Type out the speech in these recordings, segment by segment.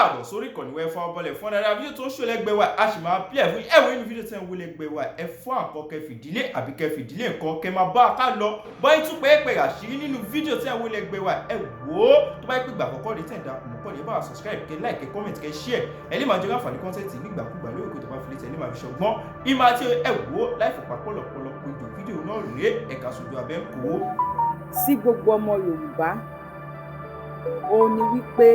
káàbọ̀ sórí ìkànnì wẹ́ fún ọbọ̀lẹ̀ fún dáadáa fídíò tó ń ṣò lẹ́gbẹ̀ẹ́ wa a sì máa pílẹ̀ fún ẹ̀wọ̀n inú fídíò tẹ́ ń wó lẹ́gbẹ̀ẹ́ wa ẹ fún àkọ́ kẹfìdílé àbí kẹfìdílé nǹkan kẹ máa bá a ká lọ bọ́yì tún pẹ́ẹ́pẹ́ àṣírí nínú fídíò tẹ́ ń wó lẹ́gbẹ̀ẹ́ wa ẹ wò ó tó bá yẹ pé ìgbà àkọ́kọ́ ní tẹ̀ ń darapọ̀ mọ́ kọ́ni ẹ bá wa subscribe kẹ like kẹ comment kẹ share ẹ lè máa jẹ́ láǹfààní kọ́ńtẹ́ǹtì nígbàkúgbà lórí èkó tó bá fi létí ẹ lè máa fi ṣọgbọ́n ìmọ̀ àti ẹ wò ó láì fọ̀pá pọ̀lọpọ̀lọ ojú fídíò náà rèé ẹ̀ka sojú abẹ́ ń kó. sí gbogbo ọmọ Yorùbá òun ni wípé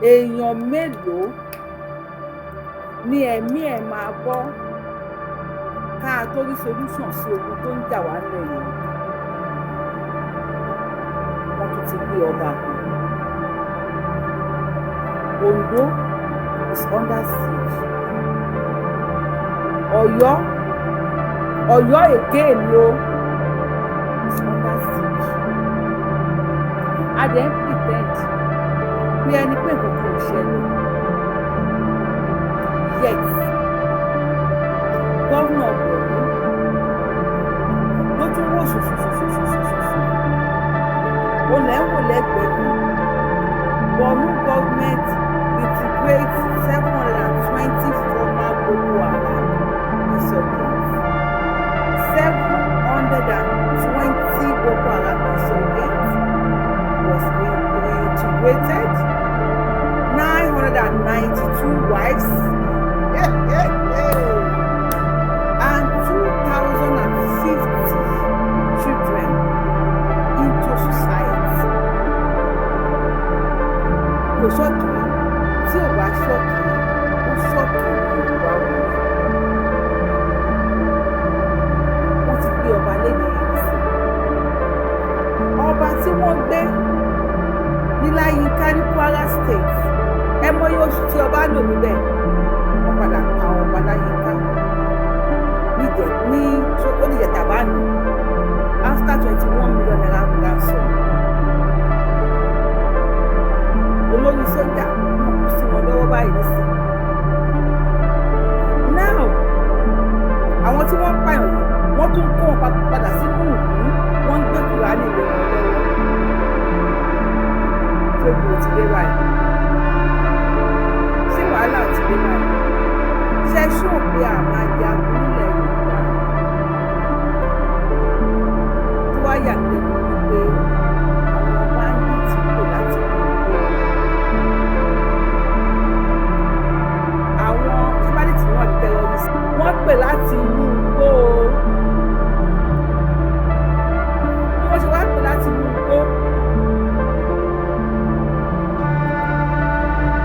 èèyàn mélòó ni ẹ̀mí ẹ̀ máa bọ́ ká tó rí solution sí ogun tó ń jà wá lẹ́yìn wọ́n tún ti gbé ọba kan. Ondo is under siege. Ọ̀yọ́ again is under siege. A dẹ̀ ń pretend bí ẹni pé nǹkan kan ò ṣẹlẹ̀. Yet gómìnà Borno ló tún wò sùsùsùsùsùsùsù. Olè ń wò lẹ́gbẹ̀ẹ́ mi. Borno government integrates 720 former Boko Haram insurgents. 720 Boko Haram insurgents was reintegrated. 992 wives and 2,050 children into society. Kò ṣọ́ọ̀kì tí ò bá ṣọ́ọ̀kì ó ṣọ́ọ̀kì Yorùbá wọn. Wọ́n ti gbé ọba lẹ́yìn yìí sí. Ọba tí wọ́n gbé ní Láyínká ní Kwara State ẹ mọyì oṣù tí ọba lò níbẹ̀ wọ́n padà pa ọba Láyínká ní oníjẹta bá nù after 21 million naira ransom. Olórí sójà wọn kò sí wọn lọ́wọ́ báyìí nísìnyí. Now àwọn tí wọ́n pààyàn yìí wọ́n tún kó wọn padà sínú ìlú wọ́n ń gbé Kùránì lé wọn lọ́wọ́. Ṣé ibi ò ti dé báyìí? Ṣé wàhálà ò ti dé báyìí? Ṣé ṣó pé àmà jagun nílẹ̀ Yorùbá? Tó wá yà mí lẹ́nu wípé àwọn máa ń ní ìtìkò láti mú àwọn tíbálìtì wọn ní terrorist wọ́n pè láti inú igbó bí wọ́n ṣe wá pè láti inú igbó.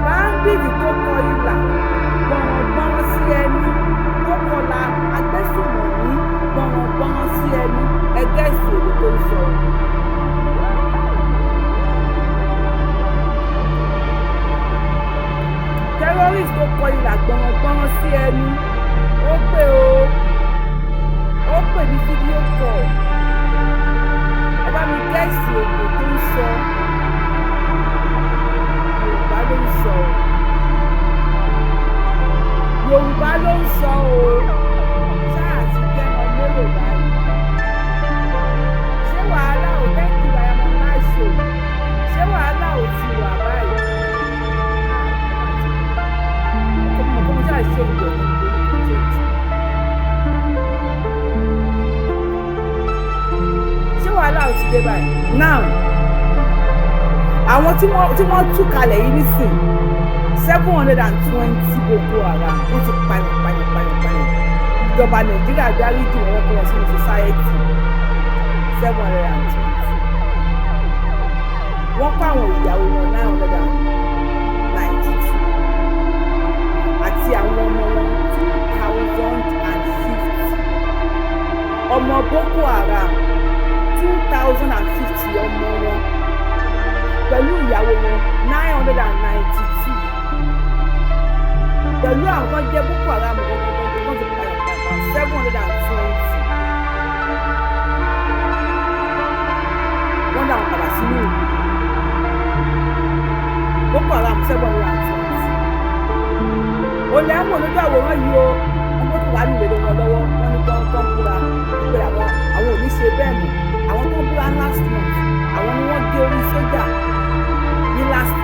Báńdíìtì tó kọ ìlà gbọ̀nràngbọ̀nrán sí ẹni tó kọlà agbésùnmọ̀mí gbọ̀nràngbọ̀nrán sí ẹni ẹgẹ́ ìṣòro tó ń sọ. Terrorist tó kọ ìlà gbọ̀nràngbọ̀nrán sí ẹni ó pè ní fídíò call. Ẹ bá mi gẹ́ẹ̀sì èdè tó ń sọ. Yorùbá ló ń sọ o ṣáà ti kẹ́ran mélòó báyìí. Ṣé wàhálà ò tẹ́kì wàyàmọ̀ máa ṣò? Ṣé wàhálà ò ti wà báyìí? Ọkọ̀ mo ṣáà ṣe ìwé ní ìgbòho. Ṣé wàhálà ò ti dé báyìí? Now àwọn tí wọ́n tú kalẹ̀ yìí nísìn 720 Boko Haram wọ́n ti pààyàn. Ìjọba Nàìjíríà dáríjì wọ́n kó wọn sínú society 720. Wọ́n kó àwọn ìyàwó wọn 992 àti àwọn ọmọ wọn 2,050. Ọmọ Boko Haram 2,050 ọmọ wọn pẹ̀lú ìyàwó wọn 992 pẹ̀lú àwọn jẹ́ Boko Haram gbọ̀ngbọ̀ngbọ̀n wọ́n ti padà 720 wọ́n dà wọ́n padà sínú ìlú Boko Haram 720. Olè ń wò lójú àwòrán yìí o wọ́n tó wà nílé wọn lọ́wọ́ wọ́n ní tán búra pé àwọn ò ní ṣe bẹ́ẹ̀ mọ́ àwọn tó búra last month àwọn ni wọ́n gé orí sójà ní last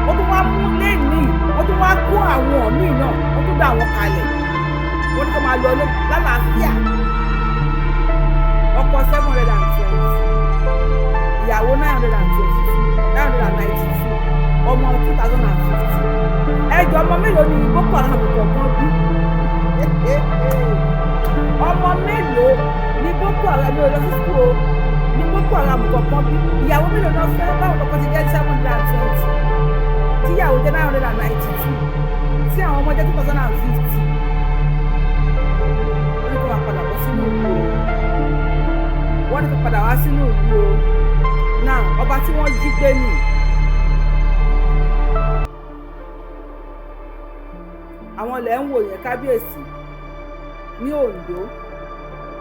month. dá àwọn kalẹ̀ wọ́n ní kó máa lọ lálàáfíà ọkọ 720 ìyàwó 992 ọmọ 2050 ẹjọ ọmọ mélòó ni Boko Haram kọ̀ọ̀kan bí ọmọ mélòó ni Boko Haram lọ sí school ni Boko Haram kọ̀ọ̀kan bí ìyàwó mélòó náà fẹ́ báwọn kọ̀ọ̀kan ti jẹ́ 720 tíyàwó jẹ́ 992 tí àwọn ọmọ jẹ́ 2050 wọ́n ní kó padà wá sínú ìlú o náà ọba tí wọ́n jí gbé nì àwọn ilẹ̀ ń wò yẹn kábíyèsí ní Oǹdó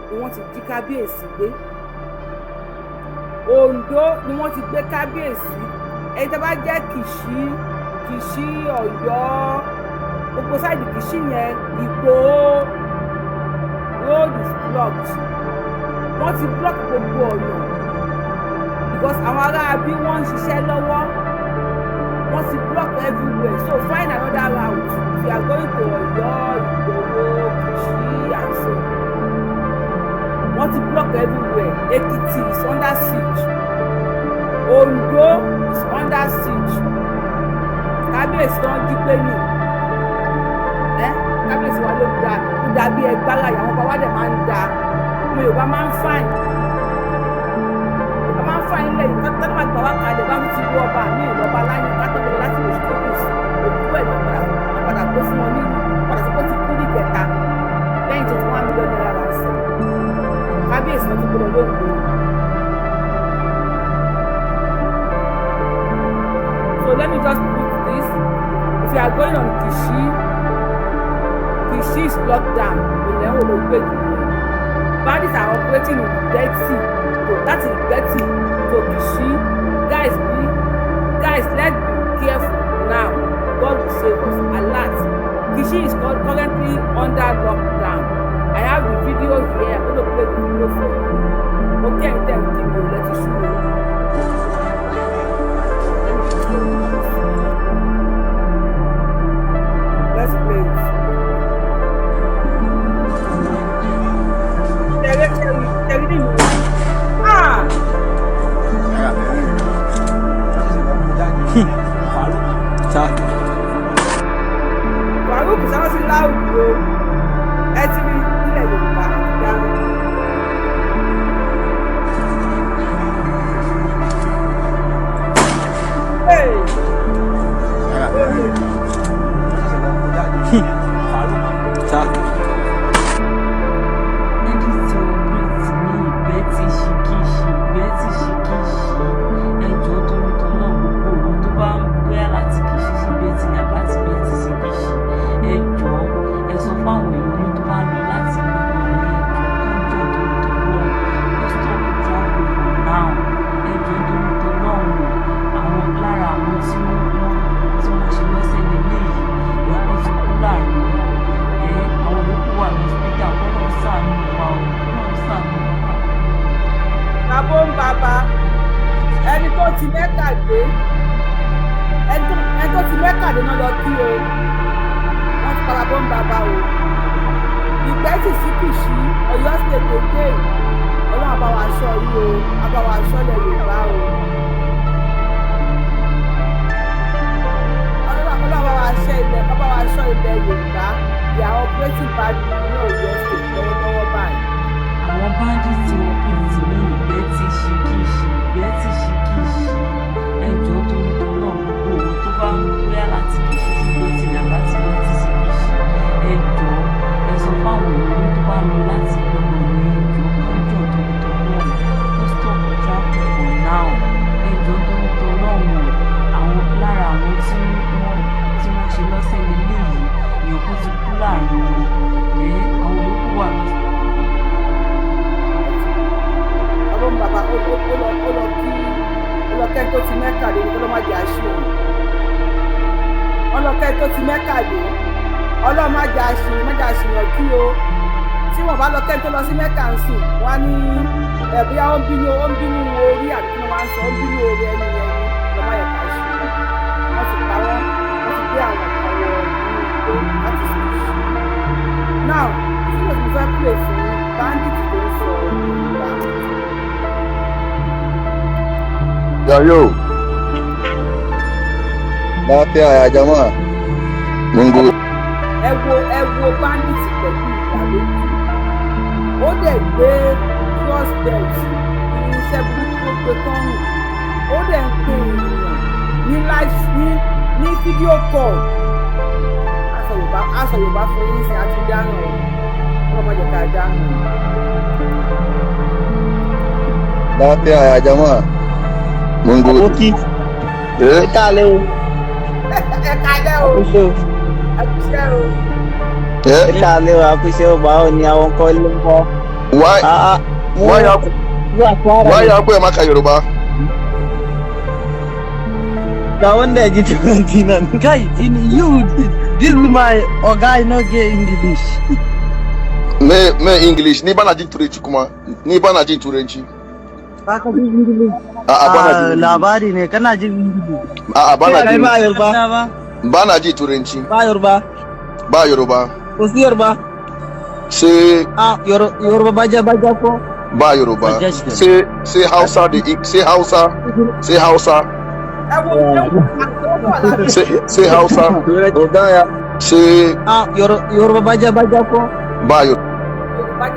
ni wọ́n ti jí kábíyèsí gbé Oǹdó ni wọ́n ti gbé kábíyèsí ẹni tó bá jẹ́ Kìṣí Ọ̀yọ́ gbogbo sáìdì Kìṣí yẹn Ìgbòho road is blocked wọ́n ti block gbogbo ọ̀nà because àwọn ará bí wọ́n ń ṣiṣẹ́ lọ́wọ́ wọ́n ti block everywhere so find another route if you are going to Ọ̀yọ́ Ìgbòho Kìṣí and so wọ́n ti block everywhere Èkìtì is under siege Oǹdó is under siege kábíyèsí tó ń jí pé nì kábíyèsí wa ló dá bí ẹgbàá àwọn bàbá dẹ̀ máa ń dá Yorùbá máa ń fàìn ilẹ̀ yìí tọ́tọ́ máa gbà wá kalẹ̀ bá ti wú ọba mi ìlọba láyé látọ̀gbọ́n láti lè ṣe kókò sí òkú ẹ̀ lọ́padà kó fún wọn nínú padà sí kó ti kú ní ìkẹta lẹ́yìn tó ti wá mílíọ̀nù náírà rà sí kábíyèsí wọn ti gbọdọ̀ lóògbé. So let me just put this if you are going on Kìṣí is locked down ìlẹ̀ wo ló gbé jù. Bandits are operating in Gbẹ́tì láti Gbẹ́tì to Kìṣí. Guys, let's be careful now. God will save us. Alert. Kìṣí is currently under lockdown. I have the video here. I'm going to play the video for you. Okay, then give me let it show you. Let's play it. Faruk sáwọn sí láwùjọ ẹ ti rí ilẹ̀ Yorùbá dáhùn. Ẹni tó ti Mẹ́kà dé náà lọ kí o wọ́n ti para bọ́n bàbá o Ìgbẹ́tì sí Kìṣí Ọ̀yọ́ state again Ọlọ́run bá wa aṣọ yìí o abáwa aṣọ́lẹ̀ Yorùbá o Ọlọ́run bá wa aṣọ ilẹ̀ Yorùbá they are operating badly ní Ọ̀yọ́ state lọ́wọ́lọ́wọ́ báyìí. Àwọn bandits operate ní Ìgbẹ́tì sí Kìṣí ẹjọ́ torí tọ́lọ́ gbogbo owó tó bá ń bóyá láti Kìṣí sí Ìgbẹ́tì ní àbátí Ìgbẹ́tì sí Kìṣí ẹjọ́ ẹ sọ fáwọn èèyàn tó bá lọ láti gbọ́dọ̀ ní ẹjọ́ kọjọ́ torí tọ́lọ́ ó stop traffic for now ẹjọ́ torí tọ́lọ́ àwọn lára àwọn tí wọ́n ṣe lọ́sẹ̀ nílé yìí èèyàn kan ti kú láàrin wọn àwọn olókùn wà lọ́sẹ̀. Ọlọ́run bàbá ó lọ kẹ́ tó ti Mẹ́kà dé ní kọ́lọ́ má jẹ́ àṣìwọ̀n ọlọ́kẹ́ tó ti Mẹ́kà dé Ọlọ́run má jẹ́ àṣìwọ̀n kí o tí wọ́n bá lọ kẹ́ tó lọ sí Mẹ́kà ń sìn wọ́n á ní bóyá ó ń bínú orí àti kí wọ́n máa ń sọ ó ń bínú orí ẹni yẹn ní lọ́mọ yẹn ká ṣe wọ́n ti pa wọ́n ti gbé àwọn ìkàwọ́ inú igbó láti sùn. Yo. Lafiya ya jama'a. Mun go. ẹ wo bandit pẹ̀lú ìgbàlódé ó dẹ̀ gbé cross belt irinṣẹ́ burúkú ó gbé kọ́rùn ó dẹ̀ ń pe èèyàn ní live ní fídíò call aṣọ Yorùbá fún yín sí àti dáná ọlọ́mọdé ká dáná. Lafiya ya jama'a. Mun go. Aboki. Ẹ káalẹ́ o. ẹ káalẹ́ o. Àkúṣe o. Ẹ káalẹ́ o, àkúṣe o, báwo ni àwọn kọ́ ló ń kọ́? Why ya ku maka Yoruba? Ga wanda ya ji turanci nan. Guy, this is my oga no get English. Me English ni bana jin turanci kuma. Ni bana jin turanci. Baka jin English. Bana jin. Labari ne kana jin English. Bana jin. Ba Yoruba. Bana jin turanci. Ba Yoruba. Ba Yoruba. Ko si Yoruba. Sai Yoruba baja ko. Ba Yoruba. Sai Hausa da sai Hausa. Sai Hausa. Sai Hausa. Odaya. Sai Yoruba baja ko. Ba Yoruba. Yorùbá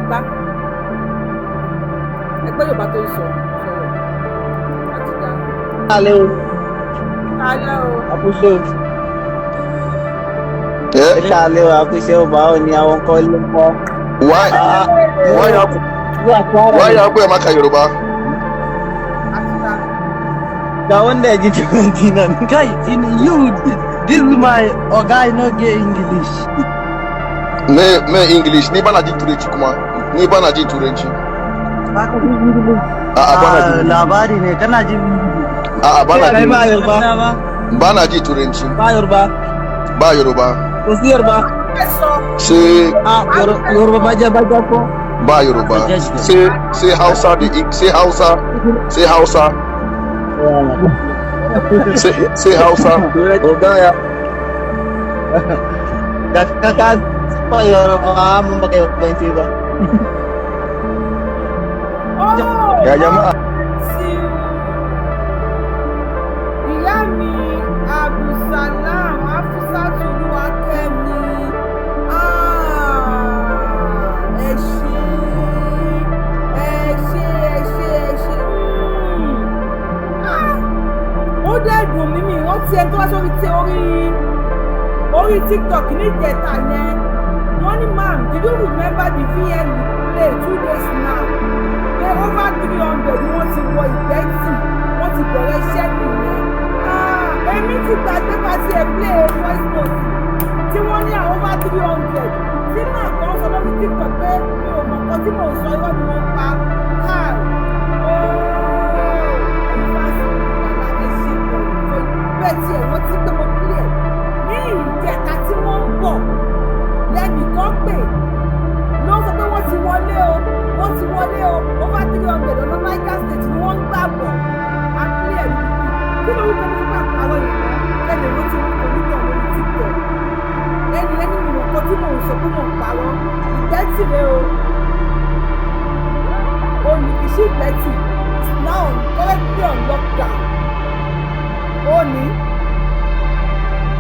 gbá ẹgbẹ́ Yorùbá tó ń sọ àti dá. Káalẹ́ o. Káalẹ́ o. Àkúṣe o. Ẹ káalẹ́ o, àkúṣe o, báwo ni àwọn kọ́ ló ń kọ́? Why ya ku maka Yoruba? Àti dá. Ga wanda ya ji turanci nan. Guy, this is my oga no get English. Me English ni bana jin turanci kuma. Ni bana jin turanci. Baka jin English. Bana jin. Labari ne kana jin English. Bana jin. Ba Yoruba. Bana jin turanci. Ba Yoruba. Ba Yoruba. Ko si Yoruba. Ẹ sọ. Sai Yoruba baja ko. Ba Yoruba. Sai Hausa da sai Hausa. Sai Hausa. Sai Hausa. Odaya. Kakak pa Yoruba mo ba kayo ba? Ya jama'a. Ìyá mi Abdulsalam Afusatulu Akẹ́mi ẹ ṣé. Ó dẹ̀ dùn mí wọ́n ti ẹ tó wá sórí tí orí TikTok ní ìjẹta yẹn wọ́n ní ma'am did you remember the VM play 2 days now pé over 300 ni wọ́n ti wọ ìgbẹ́tì wọ́n ti bẹ̀rẹ̀ iṣẹ́ nìyẹn èmi ti gbàgbé pàtí ẹ̀ play voice note tí wọ́n ní over 300 tí náà kan sọ lórí TikTok pé mi ò mọ̀ nǹkan tí mò ń sọ irọ́ ni wọ́n pa káà bẹ́ẹ̀ tí ẹ̀wọ́n ti gbé mo play ní ìjẹta tí wọ́n ń bọ̀ lẹ́nìkan pè ló sọ pé wọ́n ti wọlé o over 300 ọ̀nà Niger State ni wọ́n ń gbà bọ̀ àpilẹ̀ ẹ̀rí kí ló wí pé mo bá àwọn èèyàn kẹ́lẹ̀ ló ti wọ́n torí náà lórí TikTok ẹni mi wọ̀n kan tí mò ń sọ pé mò ń parọ́ ìgbẹ́tì rẹ o olùkíṣí ìgbẹ́tì now currently on lockdown ó ní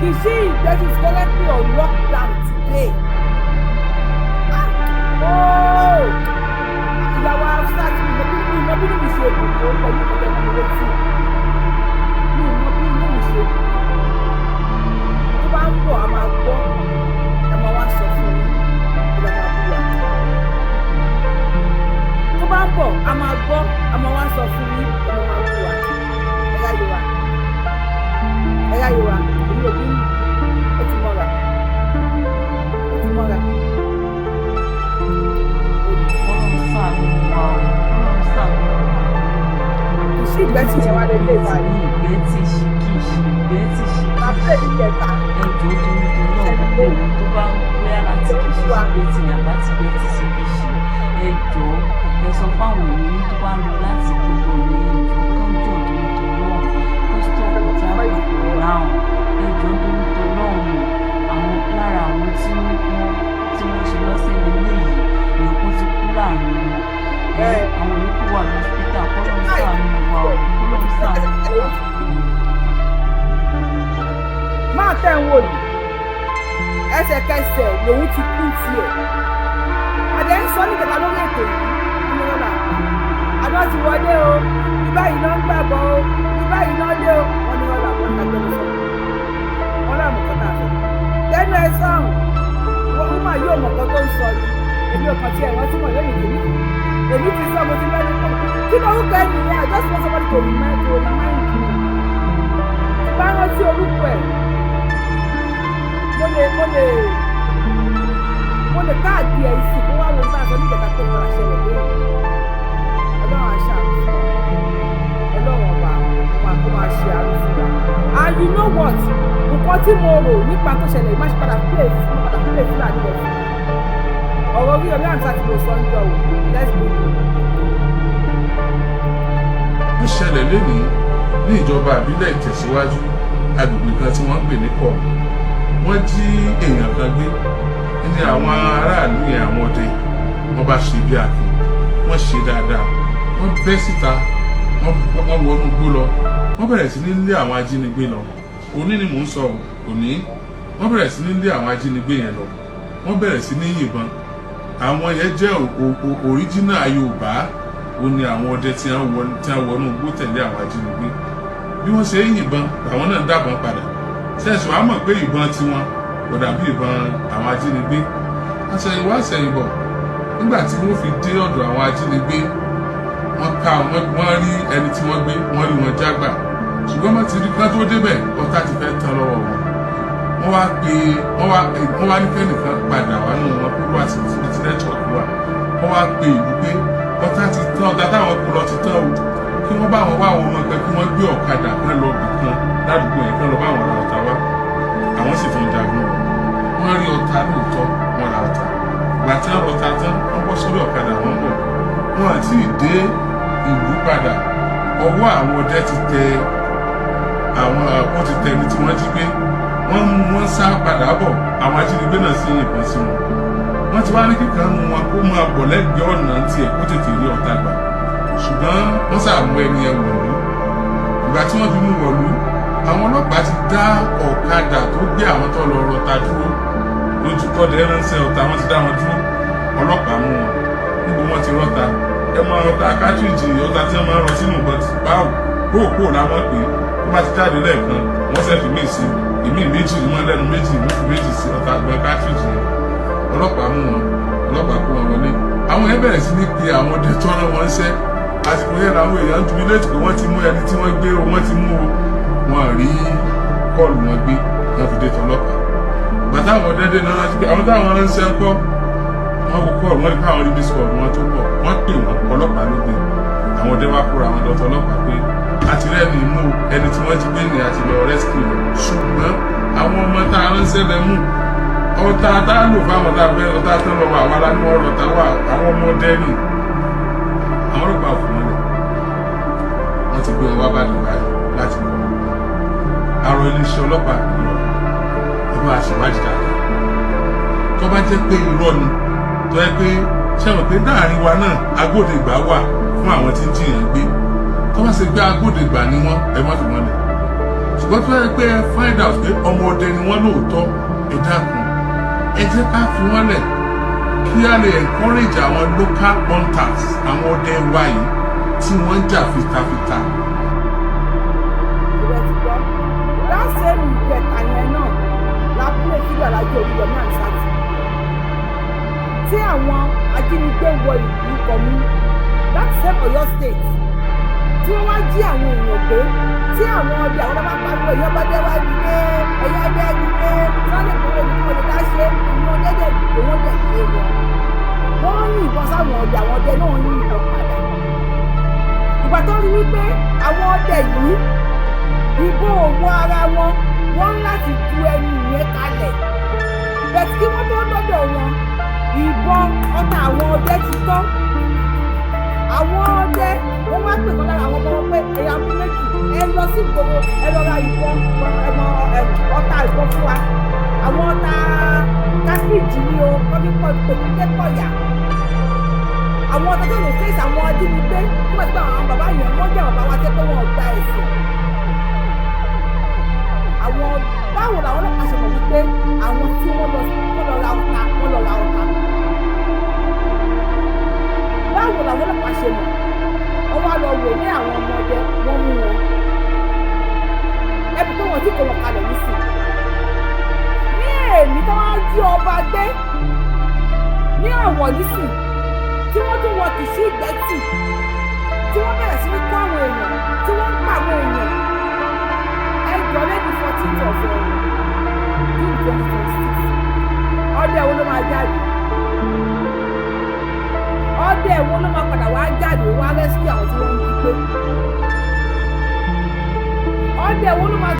Kishi that is currently on lockdown today. Ìyàwó Afsa ti mọ bí mi ṣe dùnkó pẹ̀lú ìkọ̀tẹ́ ọmọ létí. Mi mọ bí inú mi ṣe dùn. Tó bá ń bọ̀ a máa gbọ́, ẹ máa wá sọ fún mi, ẹ máa búra. Tó bá ń bọ̀ a máa gbọ́, a máa wá sọ fún mi, ẹ máa búra. Ẹ̀yà Yorùbá, èmi ò bí mi. Ó ti mọ́ra. Ọlọ́run ṣàánú wa o. Ọlọ́run ṣàánú wa. Kìsì ìgbẹ́tì yẹn wá lélẹ̀ báyìí. Ìgbẹ́tì ṣìkìṣì. Bàbá mi kẹta. Ẹjọ́ tó ń dun náà gbogbo ohun tó bá ń bóyá láti kìsì sí gbẹ́tì yàrá ti gbẹ́tì sí kìsì. Ẹjọ́ ẹ sọ fáwọn ènìyàn tó bá ń lọ láti gbogbo ìlú ẹjọ́ kánjọ́ tó ń dun náà. Kọ́sítọ́ọ̀mù travel for now. Ẹjọ́ tó ń dun náà mọ̀ àwọn lára àwọn tí wọ́n ṣe lọ́sẹ̀ nílé yìí èèyàn kan ti kú láàrin wọn. Àwọn yòókù wà lọ́sítà kọ́lọ́run ṣàánú wa o. Kọ́lọ́run ṣàánú tẹ̀ ń wò yìí ẹsẹ̀kẹsẹ̀ lòun ti kú tiẹ̀ àdé ń sọ ní kẹta lórí ètò yìí ní lọ́la àná ti wọlé o ní báyìí náà ń gbàgbọ́ o ní báyìí náà dé o wọ́n ní lọ́la wọ́n ká gbẹ́nu sọ wọ́n láàmú kọ́tà sọ lẹ́nu ẹ sọ̀rùn wọ́n máa yóò mọ̀ kọ́ tó ń sọ ni èmi ò kàn tí ẹ̀ wọ́n ti mọ̀ lẹ́yìn tèmi èmi ti sọ mo ti lẹ́nu kọ́ kí ló orúkọ ẹ̀ nìyẹn I just want somebody to remind me bá rántí orúkọ ẹ̀ mo lè káàdì ẹ̀ ìsìn kó wá wọn náà sọ ní ìjẹta tó padà ṣẹlẹ̀ lórí ọlọ́run àṣà ọlọ́run ọba wọn àkó máa ṣe àánú fún wa and you know what nǹkan tí mo rò nípa tó ṣẹlẹ̀ má ṣe padà pè fúlàní ẹ̀ fún ọ̀rọ̀ orí ọ̀rẹ́ àǹtí àti ìwòsàn ń jọ wò let's go. ó ṣẹlẹ̀ lónìí ní ìjọba àbílẹ̀ ìtẹ̀síwájú agbègbè kan tí wọ́n ń pè ní kọ́ wọ́n jí èèyàn kan gbé ní àwọn aráàlú yẹn àwọn ọdẹ wọ́n bá ṣe bí akin wọ́n ṣe dáadáa wọ́n bẹ́ síta wọ́n wọnú gbó lọ wọ́n bẹ̀rẹ̀ sí ní lé àwọn ajínigbé lọ òní ni mò ń sọ òní wọ́n bẹ̀rẹ̀ sí ní lé àwọn ajínigbé yẹn lọ wọ́n bẹ̀rẹ̀ sí ní yìnbọn àwọn yẹn jẹ́ òríjínà Yorùbá ó ní àwọn ọdẹ tí wọ́n wọnú gbó tẹ̀lé àwọn ajínigbé bí wọ́n ṣe ń yìnbọn làwọn náà dábọn padà ṣẹ́ẹ̀sì wàá mọ̀ pé ìbọn tiwọn kò dàbí ìbọn àwọn ajínigbé àṣẹyìnwá àṣẹyìnbọ̀ nígbà tí wọ́n fi dé ọ̀dọ̀ àwọn ajínigbé wọ́n rí ẹni tí wọ́n gbé wọ́n rí wọn jágbà ṣùgbọ́n wọ́n ti rí ká tó débẹ̀ ọ̀tá ti fẹ́ tán lọ́wọ́ wọn wọ́n wá ní kẹ́nìkan padà wá nù wọn kúrò àti tí nẹ́tíwọ̀kì wà wọ́n wá pe ìlú pé ọ̀tá ti tán ọ̀tá táwọn kú lọ ti tán o kí wọ́n bá wọn wá àwọn ọmọ ẹgbẹ́ kí wọ́n gbé ọ̀kadà kan lọ bì kan ládùúgbò yẹn kan lọ bá wọn ra ọ̀tá wá àwọn sì tún jagun wọ́n rí ọ̀tá lóòótọ́ wọn ra ọ̀tá ìgbà tí wọ́n rọta tán wọ́n bọ́ sórí ọ̀kadà wọn bọ̀ wọn àti ìdé ìlú padà ọwọ́ àwọn ọdẹ ti tẹ àwọn wọ́n ti tẹ ẹni tí wọ́n jí gbé wọ́n sá padà bọ̀ àwọn ajínigbé náà sí ìbọn sí wọn wọ́n ti wá ní kíkan nu wọn kó máa bọ̀ lẹ́gbẹ̀ẹ́ ọ̀nà tiẹ̀ kó tètè rí ọ̀tá gbà ṣùgbọ́n wọ́n sàmú ẹni ẹ wọ̀lú ìgbà tí wọ́n fi mú wọ̀lú àwọn ọlọ́pàá ti dá ọ̀kadà tó gbé àwọn tó lọ rọta dúró lójú kọ́dẹ̀ ránṣẹ́ ọ̀tá wọ́n ti dá wọn dúró ọlọ́pàá mú wọn níbo wọ́n ti rọta ẹ máa rọta kátríjì ọ̀tá tí wọ́n máa rọ sínú nǹkan ti báwò kóòkó làwọn pè é tó bá ti jáde lẹ́ẹ̀kan wọ́n sẹ́fì míì sí ìmí méjì ní wọ́n lẹ́nu méjì ìmúfù méjì sí ọ̀tá àgbọn kátríjì yẹn ọlọ́pàá mú wọn ọlọ́pàá kó wọn wọlé àwọn yẹn bẹ̀rẹ̀ sí ní pe àwọn ọdẹ tọ́rọ wọn ṣẹ́ àsìkò yẹn làwọn èèyàn ń jubilé tí wọ́n ti mú ẹni tí wọ́n gbé wọ́n ti mú wọn rí kọ́ọ̀lù wọn gbé wọn fi dé tọlọ́pàá bàtà àwọn ọdẹ náà láti pé àwọn táwọn ránṣẹ́ ń kọ́ wọn kò kọ́ọ̀lù wọn rí káwọn rí bísíkọ̀ọ̀lù wọn tó pọ̀ wọ́n pè wọn ọlọ́pàá ló gbé àwọn ọdẹ wá kóra wọn lọ tọlọ́pàá pé àtìlẹ́yìn inú ẹni tí wọ́n ti gbé ní àti lọ rescue ṣùgbọ́n àwọn ọmọ tá a ránṣẹ́ lẹ mú ọ̀tá tá a lò fáwọn tá a fẹ́ ọ̀tá tán lọ́wọ́ àwọn aláwọ̀ ọ̀rọ̀ tá wà àwọn ọmọdé nì àwọn ọlọ́pàá fún wọn lẹ̀ wọ́n ti gbé wọn wá báyìí láti lọ àrò iléeṣẹ́ ọlọ́pàá nìyọ ìlú àṣewájú dáadáa tó bá jẹ́ pé irọ́ ni tó yẹ pé ṣẹ́wọ̀n pé láàrin wa náà agbódegbà wà fún àwọn tí ń jiyàn gbé tó bá ṣe gbé agbódegbà ni wọ́n ẹ má fi wọ́n lẹ̀ ṣùgbọ́n tó yẹ pé find out pé ọmọdé ni wọ́n lóòótọ́ ẹ dákun ẹ jẹ́ ká fi wọ́n lẹ̀ kí á lè encourage àwọn local hunters àwọn ọdẹ wa yìí tí wọ́n ń jà fitafita. ìwé ti gbọ́ láṣẹ ìgbẹ̀ta yẹn náà lábúlé fígbà lájọ Oríyọmí àǹsáàtì tí àwọn ajínigbé wọ ìlú kọ̀mú láti save Ọ̀yọ́ state tí wọ́n wá jí àwọn èèyàn gbé tí àwọn ọdẹ àwọn bá pariwo èèyàn bá dé wá nílé ẹ̀yà dé nílé sọ́lẹ̀ kúrò ní kúrò ní ká ṣe àwọn ọdẹ dẹ̀ dìbò wọ́n dẹ̀ lé wọn. wọ́n ń yìnbọn sáwọn ọdẹ àwọn ọdẹ náà ń yìnbọn padà. ìgbà tó rí wípé àwọn ọdẹ yìí ìbò òwò ara wọn wọ́n ń láti ju ẹni ìyẹn kalẹ̀. bẹ̀tí kí wọ́n tó dọ́dọ̀ wọn ìbọn ọta àwọn ọdẹ ti tán. àwọn ọdẹ wọ́n wá pè kọ́ lára àwọn ọmọ wọn pé ẹ̀yà mú méjì ẹ lọ sí ìgboro ẹ lọ ra ìbọn ọta ìbọn fún wa àwọn ọta káfíìjì ni o kọ́bí pọ̀jùpọ̀jù pọ̀yà àwọn ọta tó lè fèsì àwọn ajínigbé nígbà tí àwọn bàbá yẹn wọ́n jẹ́ bàbá wa tẹ́ pé wọ́n gba ẹ̀sìn àwọn báwo làwọn pé àwọn tí wọ́n lọ ra ọ̀tá wọ́n lọ ra ọ̀tá. Báwo làwọn ọlọ́pàá ṣe mọ̀? Wọ́n wá lọ wò ní àwọn ọmọdé, wọ́n mú wọn. Ẹbí tó wọ́n tí kò wọ́n kalẹ̀ nísìn. Ní èmi tó wá jí ọba gbé ní ọ̀wọ̀ nísìn tí wọ́n tún wọ kìsí ìgbẹ́tì tí wọ́n bẹ̀rẹ̀ sí ní kó àwọn èèyàn tí wọ́n ń pa àwọn èèyàn. Ẹjọ́ lẹ́ni 14th of June 2026. Ọdẹ wo ló máa jáde? Ọdẹ wo ló máa padà wá jáde wá rescue àwọn tí wọ́n ń jí gbé? Ọdẹ wo ló máa